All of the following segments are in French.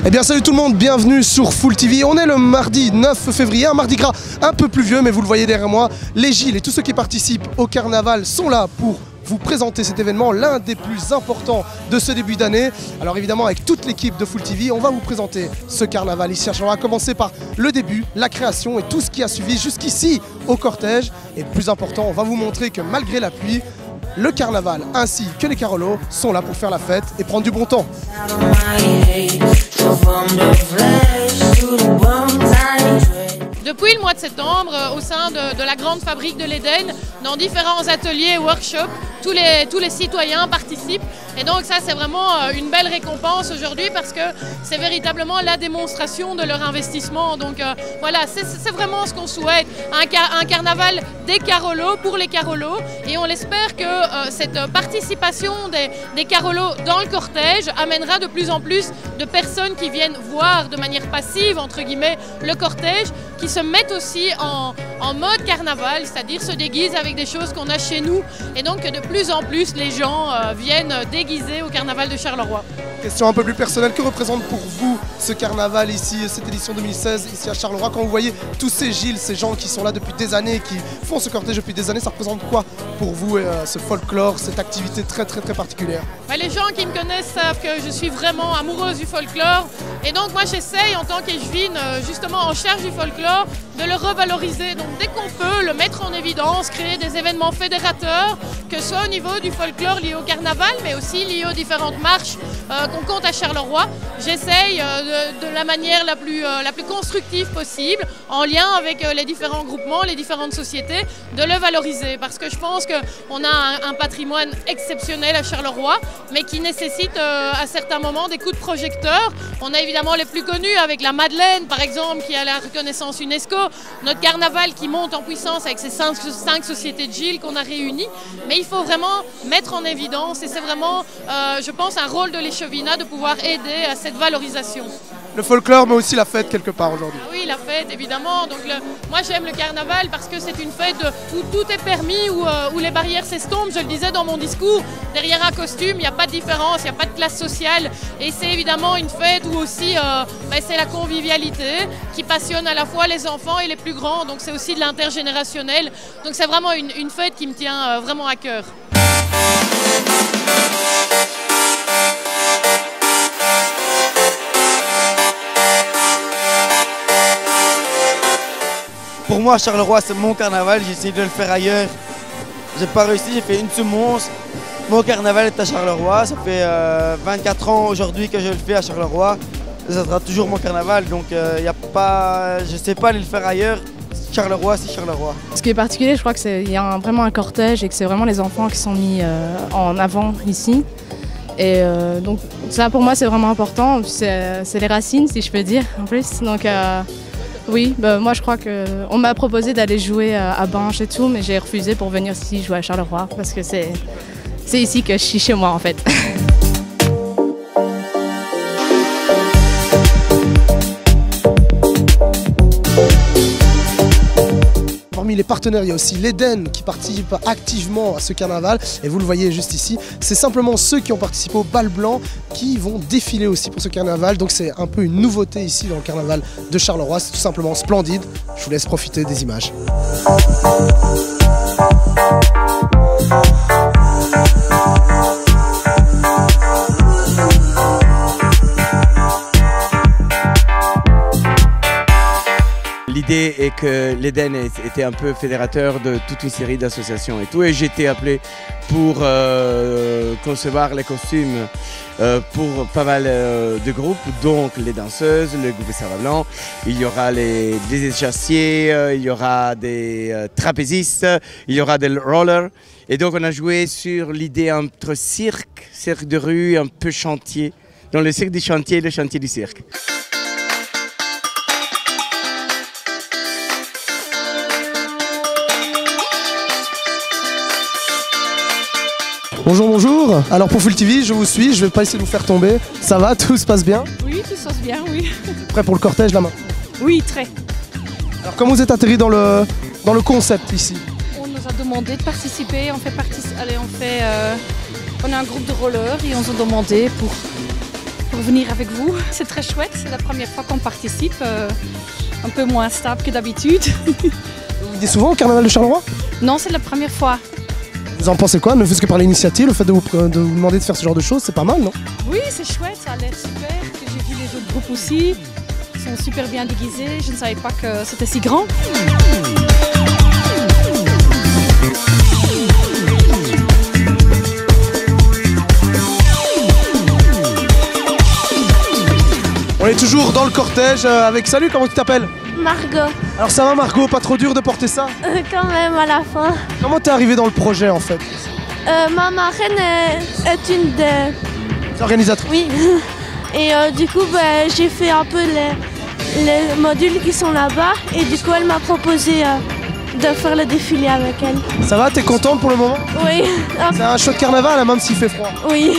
Eh bien salut tout le monde, bienvenue sur Full TV. On est le mardi 9 février, un mardi gras un peu pluvieux, mais vous le voyez derrière moi, les Gilles et tous ceux qui participent au carnaval sont là pour vous présenter cet événement, l'un des plus importants de ce début d'année. Alors évidemment avec toute l'équipe de Full TV, on va vous présenter ce carnaval ici à Charleroi, à commencer par le début, la création et tout ce qui a suivi jusqu'ici au cortège. Et le plus important, on va vous montrer que malgré la pluie, le carnaval ainsi que les carolos sont là pour faire la fête et prendre du bon temps. Depuis le mois de septembre, au sein de la grande fabrique de l'Éden, dans différents ateliers et workshops, tous les citoyens participent. Et donc ça, c'est vraiment une belle récompense aujourd'hui parce que c'est véritablement la démonstration de leur investissement. Donc voilà, c'est vraiment ce qu'on souhaite, un carnaval des carolos pour les carolos. Et on espère que cette participation des carolos dans le cortège amènera de plus en plus de personnes qui viennent voir de manière passive, entre guillemets, le cortège, qui se mettent aussi en mode carnaval, c'est-à-dire se déguisent avec des choses qu'on a chez nous. Et donc de plus en plus, les gens viennent déguisés au carnaval de Charleroi. Question un peu plus personnelle, que représente pour vous ce carnaval ici, cette édition 2016 ici à Charleroi? Quand vous voyez tous ces Gilles, ces gens qui sont là depuis des années, qui font ce cortège depuis des années, ça représente quoi pour vous ce folklore, cette activité très particulière? Les gens qui me connaissent savent que je suis vraiment amoureuse du folklore et donc moi j'essaye en tant qu'échevine justement en charge du folklore de le revaloriser. Donc dès qu'on peut le mettre en évidence, créer des événements fédérateurs, que ce soit au niveau du folklore lié au carnaval mais aussi lié aux différentes marches qu'on compte à Charleroi. J'essaye de la manière la plus constructive possible, en lien avec les différents groupements, les différentes sociétés, de le valoriser parce que je pense qu'on a un patrimoine exceptionnel à Charleroi mais qui nécessite à certains moments des coups de projecteur. On a évidemment les plus connus avec la Madeleine par exemple qui a la reconnaissance UNESCO, notre carnaval qui monte en puissance avec ces 5 sociétés de Gilles qu'on a réunies, mais il faut vraiment mettre en évidence et c'est vraiment je pense un rôle de l'échevinat de pouvoir aider à cette valorisation. Le folklore mais aussi la fête quelque part aujourd'hui. Ah oui, la fête évidemment. Donc moi j'aime le carnaval parce que c'est une fête où tout est permis, où les barrières s'estompent. Je le disais dans mon discours, derrière un costume il n'y a pas de différence, il n'y a pas de classe sociale. Et c'est évidemment une fête où aussi c'est la convivialité qui passionne à la fois les enfants et les plus grands. Donc c'est aussi de l'intergénérationnel. Donc c'est vraiment une fête qui me tient vraiment à cœur. Pour moi, Charleroi, c'est mon carnaval. J'ai essayé de le faire ailleurs. J'ai pas réussi, j'ai fait une semonce. Mon carnaval est à Charleroi. Ça fait 24 ans aujourd'hui que je le fais à Charleroi. Et ça sera toujours mon carnaval. Donc, je ne sais pas aller le faire ailleurs. Charleroi, c'est Charleroi. Ce qui est particulier, je crois qu'il y a vraiment un cortège et que c'est vraiment les enfants qui sont mis en avant ici. Et donc, ça pour moi, c'est vraiment important. C'est les racines, si je peux dire, en plus. Donc, oui, moi je crois qu'on m'a proposé d'aller jouer à Binche et tout, mais j'ai refusé pour venir ici jouer à Charleroi parce que c'est ici que je suis chez moi en fait. Parmi les partenaires, il y a aussi l'Éden qui participe activement à ce carnaval et vous le voyez juste ici, c'est simplement ceux qui ont participé au bal blanc qui vont défiler aussi pour ce carnaval, donc c'est un peu une nouveauté ici dans le carnaval de Charleroi, c'est tout simplement splendide. Je vous laisse profiter des images. L'idée est que l'Éden était un peu fédérateur de toute une série d'associations et tout. Et j'ai été appelé pour concevoir les costumes pour pas mal de groupes, donc les danseuses, le groupe Serva Blanc, il y aura des échassiers, il y aura des trapézistes, il y aura des rollers. Et donc on a joué sur l'idée entre cirque de rue, un peu chantier, dans le cirque du chantier et le chantier du cirque. Bonjour, bonjour. Alors pour Full TV, je vous suis, je vais pas essayer de vous faire tomber. Ça va, tout se passe bien? Oui, tout se passe bien, oui. Prêt pour le cortège là maintenant? Oui, très. Alors comment vous êtes atterri dans le concept ici? On nous a demandé de participer, on est un groupe de rollers et on nous a demandé pour venir avec vous. C'est très chouette, c'est la première fois qu'on participe, un peu moins stable que d'habitude. Vous venez souvent au carnaval de Charleroi? Non, c'est la première fois. Vous en pensez quoi? Ne fût-ce que par l'initiative, le fait de vous demander de faire ce genre de choses, c'est pas mal, non? Oui, c'est chouette, ça a l'air super. J'ai vu les autres groupes aussi, ils sont super bien déguisés. Je ne savais pas que c'était si grand. On est toujours dans le cortège avec... Salut, comment tu t'appelles? Margot, Alors ça va Margot, pas trop dur de porter ça? quand même à la fin. Comment t'es arrivée dans le projet en fait? Ma marraine est une des... C'est organisatrice. Oui. Et du coup, j'ai fait un peu les modules qui sont là-bas. Et du coup, elle m'a proposé de faire le défilé avec elle. Ça va, t'es contente pour le moment? Oui. C'est un chouette carnaval, hein, même s'il fait froid. Oui.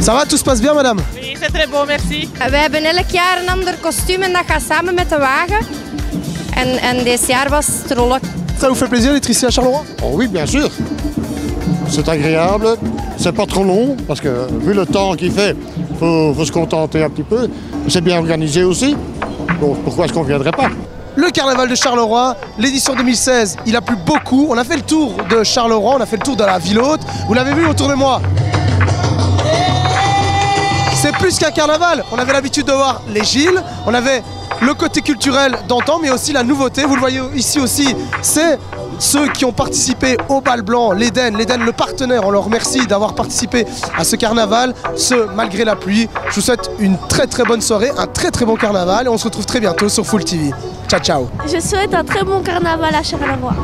Ça va, tout se passe bien madame? Oui, c'est très beau, merci. We hebben elk jaar een ander kostuum en dat gaat samen met de wagen. En dit jaar was het rollen. Ça vous fait plaisir d'être ici à Charleroi? Oh oui, bien sûr. C'est agréable, c'est pas trop long, parce que vu le temps qu'il fait, faut se contenter un petit peu. C'est bien organisé aussi, donc pourquoi est-ce qu'on ne viendrait pas? Le carnaval de Charleroi, l'édition 2016, il a plu beaucoup. On a fait le tour de Charleroi, on a fait le tour de la ville haute. Vous l'avez vu autour de moi? C'est plus qu'un carnaval. On avait l'habitude de voir les Gilles, on avait le côté culturel d'antan, mais aussi la nouveauté. Vous le voyez ici aussi, c'est ceux qui ont participé au bal blanc, l'Eden, le partenaire. On leur remercie d'avoir participé à ce carnaval, malgré la pluie. Je vous souhaite une très très bonne soirée, un très très bon carnaval et on se retrouve très bientôt sur Full TV. Ciao ciao. Je souhaite un très bon carnaval à Charleroi.